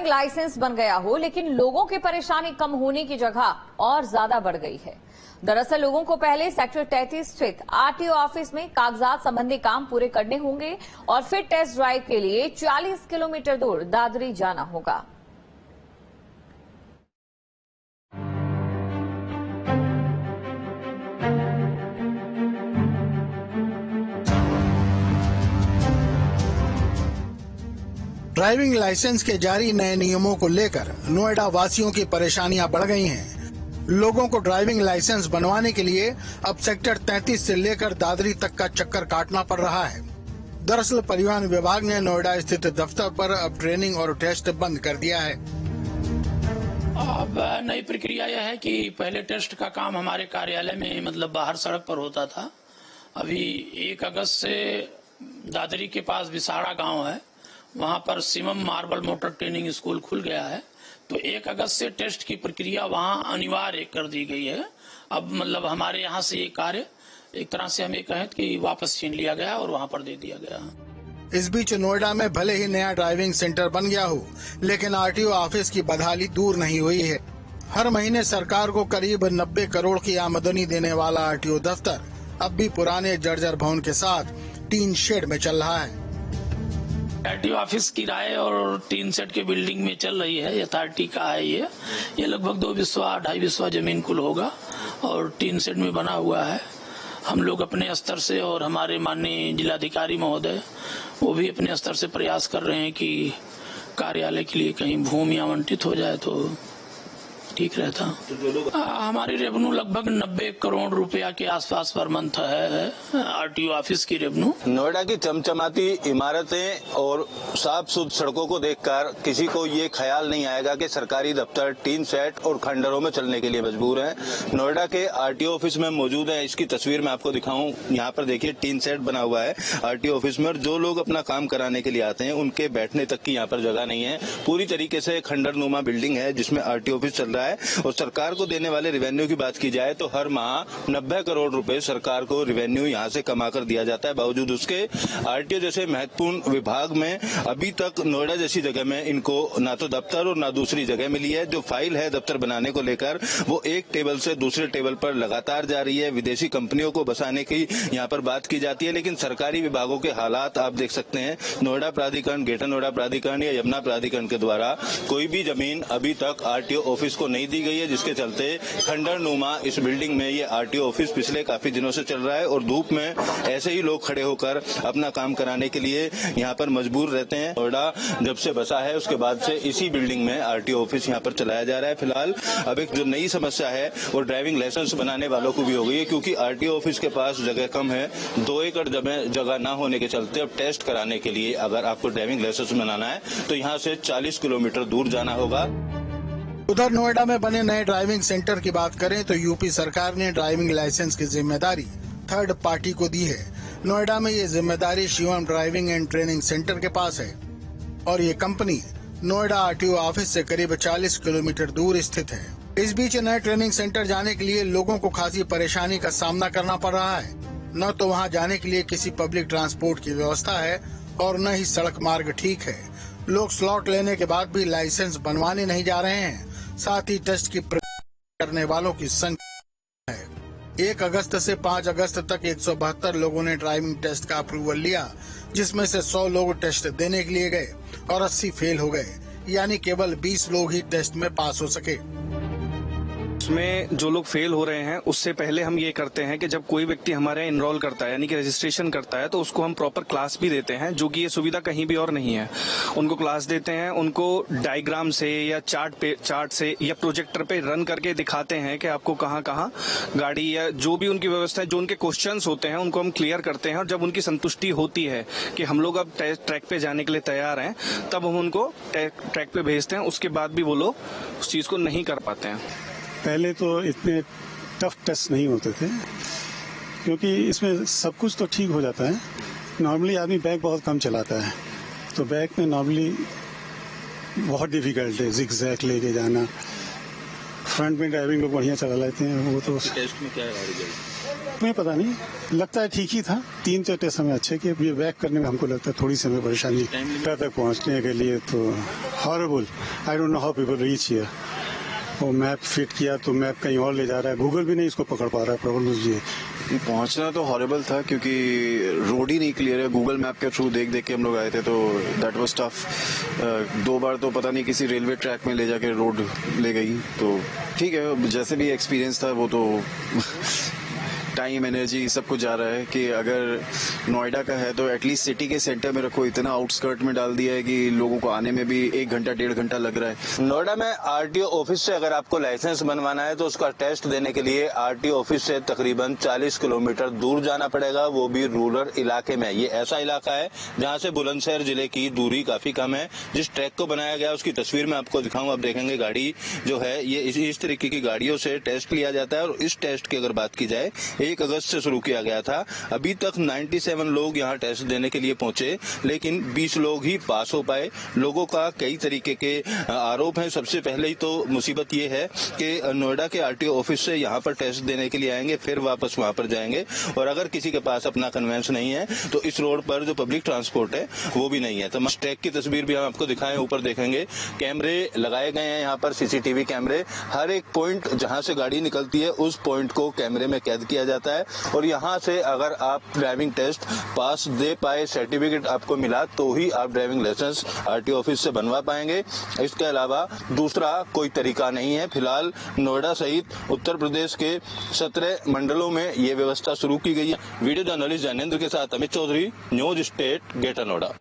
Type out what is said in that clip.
Licence बन गया हो, लेकिन लोगों की परेशानी कम होने की जगह और ज्यादा बढ़ गई है। दरअसल लोगों को पहले सेक्टर 33 स्थित आरटीओ ऑफिस में कागजात संबंधी काम पूरे करने होंगे और फिर टेस्ट ड्राइव के लिए 40 किलोमीटर दूर दादरी जाना होगा। ड्राइविंग लाइसेंस के जारी नए नियमों को लेकर नोएडा वासियों की परेशानियां बढ़ गई हैं। लोगों को ड्राइविंग लाइसेंस बनवाने के लिए अब सेक्टर 33 से लेकर दादरी तक का चक्कर काटना पड़ रहा है। दरअसल परिवहन विभाग ने नोएडा स्थित दफ्तर पर अब ट्रेनिंग और टेस्ट बंद कर दिया है। अब नई प्रक्रिया यह है कि पहले टेस्ट का काम हमारे कार्यालय में मतलब बाहर सड़क पर होता था। अभी 1 अगस्त से दादरी के पास विसाड़ा गांव है, वहां पर Shivam marble motor training school खुल गया है। तो 1 अगस्त से टेस्ट की प्रक्रिया वहां अनिवार्य कर दी गई है। अब मतलब हमारे यहाँ से ये कार्य एक तरह से हमें कहें कि वापस छीन लिया गया और वहां पर दे दिया गया। इस बीच नोएडा में भले ही नया ड्राइविंग सेंटर बन गया हो, लेकिन आरटीओ ऑफिस की बदहाली दूर नहीं हुई है। हर महीने सरकार को करीब 90 करोड़ की आमदनी देने वाला आरटीओ दफ्तर अब भी पुराने जर्जर भवन के साथ टीन शेड में चल रहा है। आरटीओ ऑफिस किराए और टीन सेट के बिल्डिंग में चल रही है। अथॉरिटी का है ये लगभग 2 बिस्वा 2.5 बिस्वा जमीन कुल होगा और टीन सेट में बना हुआ है। हम लोग अपने स्तर से और हमारे माननीय जिलाधिकारी महोदय वो भी अपने स्तर से प्रयास कर रहे हैं कि कार्यालय के लिए कहीं भूमि आवंटित हो जाए तो ठीक रहता। हमारी रेवेन्यू लगभग 90 करोड़ रुपया के आसपास पर मंथ है आरटीओ ऑफिस की रेवेन्यू। नोएडा की चमचमाती इमारतें और साफ सुथरी सड़कों को देखकर किसी को ये ख्याल नहीं आएगा कि सरकारी दफ्तर टीन सेट और खंडरों में चलने के लिए मजबूर हैं। नोएडा के आरटीओ ऑफिस में मौजूद है। इसकी तस्वीर मैं आपको दिखाऊं। यहाँ पर देखिए टीन सेट बना हुआ है आरटीओ ऑफिस में, और जो लोग अपना काम कराने के लिए आते हैं उनके बैठने तक की यहाँ पर जगह नहीं है। पूरी तरीके से खंडरनुमा बिल्डिंग है जिसमें आरटीओ ऑफिस चल रहा है। और सरकार को देने वाले रिवेन्यू की बात की जाए तो हर माह 90 करोड़ रुपए सरकार को रिवेन्यू यहाँ से कमा कर दिया जाता है। बावजूद उसके आरटीओ जैसे महत्वपूर्ण विभाग में अभी तक नोएडा जैसी जगह में इनको ना तो दफ्तर और ना दूसरी जगह मिली है। जो फाइल है दफ्तर बनाने को लेकर वो एक टेबल से दूसरे टेबल पर लगातार जा रही है। विदेशी कंपनियों को बसाने की यहाँ पर बात की जाती है, लेकिन सरकारी विभागों के हालात आप देख सकते हैं। नोएडा प्राधिकरण, ग्रेटर नोएडा प्राधिकरण या यमुना प्राधिकरण के द्वारा कोई भी जमीन अभी तक आरटीओ ऑफिस को नहीं दी गई है, जिसके चलते खंडरनुमा इस बिल्डिंग में ये आरटीओ ऑफिस पिछले काफी दिनों से चल रहा है और धूप में ऐसे ही लोग खड़े होकर अपना काम कराने के लिए यहाँ पर मजबूर रहते हैं। नोएडा जब से बसा है उसके बाद से इसी बिल्डिंग में आरटीओ ऑफिस यहाँ पर चलाया जा रहा है। फिलहाल अब एक जो नई समस्या है वो ड्राइविंग लाइसेंस बनाने वालों को भी हो गई है, क्योंकि आरटीओ ऑफिस के पास जगह कम है। 2 एकड़ जगह न होने के चलते अब टेस्ट कराने के लिए अगर आपको ड्राइविंग लाइसेंस बनाना है तो यहाँ से 40 किलोमीटर दूर जाना होगा। उधर नोएडा में बने नए ड्राइविंग सेंटर की बात करें तो यूपी सरकार ने ड्राइविंग लाइसेंस की जिम्मेदारी थर्ड पार्टी को दी है। नोएडा में ये जिम्मेदारी Shivam driving and training centre के पास है और ये कंपनी नोएडा आरटीओ ऑफिस से करीब 40 किलोमीटर दूर स्थित है। इस बीच नए ट्रेनिंग सेंटर जाने के लिए लोगों को खासी परेशानी का सामना करना पड़ रहा है। न तो वहाँ जाने के लिए किसी पब्लिक ट्रांसपोर्ट की व्यवस्था है और न ही सड़क मार्ग ठीक है। लोग स्लॉट लेने के बाद भी लाइसेंस बनवाने नहीं जा रहे हैं। साथ ही टेस्ट की प्रक्रिया करने वालों की संख्या है। 1 अगस्त से 5 अगस्त तक 172 लोगों ने ड्राइविंग टेस्ट का अप्रूवल लिया, जिसमें से 100 लोग टेस्ट देने के लिए गए और 80 फेल हो गए, यानी केवल 20 लोग ही टेस्ट में पास हो सके। उसमें जो लोग फेल हो रहे हैं उससे पहले हम ये करते हैं कि जब कोई व्यक्ति हमारे यहाँ इनरोल करता है यानी कि रजिस्ट्रेशन करता है तो उसको हम प्रॉपर क्लास भी देते हैं, जो कि ये सुविधा कहीं भी और नहीं है। उनको क्लास देते हैं, उनको डायग्राम से या चार्ट से या प्रोजेक्टर पे रन करके दिखाते हैं कि आपको कहाँ कहाँ गाड़ी या जो भी उनकी व्यवस्था है, जो उनके क्वेश्चंस होते हैं उनको हम क्लियर करते हैं। और जब उनकी संतुष्टि होती है कि हम लोग अब ट्रैक पे जाने के लिए तैयार हैं, तब हम उनको ट्रैक पे भेजते हैं। उसके बाद भी वो लोग उस चीज को नहीं कर पाते हैं। पहले तो इतने टफ टेस्ट नहीं होते थे, क्योंकि इसमें सब कुछ तो ठीक हो जाता है। नॉर्मली आदमी बाइक बहुत कम चलाता है, तो बाइक में नॉर्मली बहुत डिफिकल्ट है जिगजैग लेके जाना। फ्रंट में ड्राइविंग लोग बढ़िया चला लेते हैं, वो तो टेस्ट में क्या गाड़ी तुम्हें पता नहीं, लगता है ठीक ही था। 3-4 टेस्ट हमें अच्छे किए। ये बैक करने में हमको लगता है थोड़ी सी हमें परेशानी तक पहुंचने के लिए तो horrible. I don't know how people reach here. वो मैप फिट किया तो मैप कहीं और ले जा रहा है, गूगल भी नहीं इसको पकड़ पा रहा है। प्रॉब्लम ये पहुंचना तो हॉरेबल था क्योंकि रोड ही नहीं क्लियर है। गूगल मैप के थ्रू देख देख के हम लोग आए थे तो दैट वाज टफ। 2 बार तो पता नहीं किसी रेलवे ट्रैक में ले जाके रोड ले गई। तो ठीक है, जैसे भी एक्सपीरियंस था वो तो टाइम एनर्जी सब कुछ जा रहा है कि अगर नोएडा का है तो एटलीस्ट सिटी के सेंटर में रखो। इतना आउटस्कर्ट में डाल दिया है कि लोगों को आने में भी 1 घंटा 1.5 घंटा लग रहा है। नोएडा में आरटीओ ऑफिस से अगर आपको लाइसेंस बनवाना है तो उसका टेस्ट देने के लिए आरटीओ ऑफिस से तकरीबन 40 किलोमीटर दूर जाना पड़ेगा, वो भी रूरल इलाके में। ये ऐसा इलाका है जहाँ से बुलंदशहर जिले की दूरी काफी कम है। जिस ट्रैक को बनाया गया उसकी तस्वीर मैं आपको दिखाऊं, आप देखेंगे गाड़ी जो है ये इस तरीके की गाड़ियों से टेस्ट लिया जाता है। और इस टेस्ट की अगर बात की जाए 1 अगस्त से शुरू किया गया था। अभी तक 97 लोग यहाँ टेस्ट देने के लिए पहुंचे, लेकिन 20 लोग ही पास हो पाए। लोगों का कई तरीके के आरोप हैं। सबसे पहले ही तो मुसीबत ये है कि नोएडा के आरटीओ ऑफिस से यहाँ पर टेस्ट देने के लिए आएंगे, फिर वापस वहां पर जाएंगे। और अगर किसी के पास अपना कन्वेंस नहीं है तो इस रोड पर जो पब्लिक ट्रांसपोर्ट है वो भी नहीं है। तो ट्रैक की तस्वीर भी हम आपको दिखाएं। ऊपर देखेंगे कैमरे लगाए गए हैं यहाँ पर, सीसीटीवी कैमरे। हर एक पॉइंट जहाँ से गाड़ी निकलती है उस पॉइंट को कैमरे में कैद किया जाता है। और यहाँ से अगर आप ड्राइविंग टेस्ट पास दे पाए, सर्टिफिकेट आपको मिला, तो ही आप ड्राइविंग लाइसेंस आरटीओ ऑफिस से बनवा पाएंगे। इसके अलावा दूसरा कोई तरीका नहीं है। फिलहाल नोएडा सहित उत्तर प्रदेश के 17 मंडलों में ये व्यवस्था शुरू की गई है। वीडियो जर्नलिस्ट जैनेंद्र के साथ Amit Chaudhary, news state, greater Noida.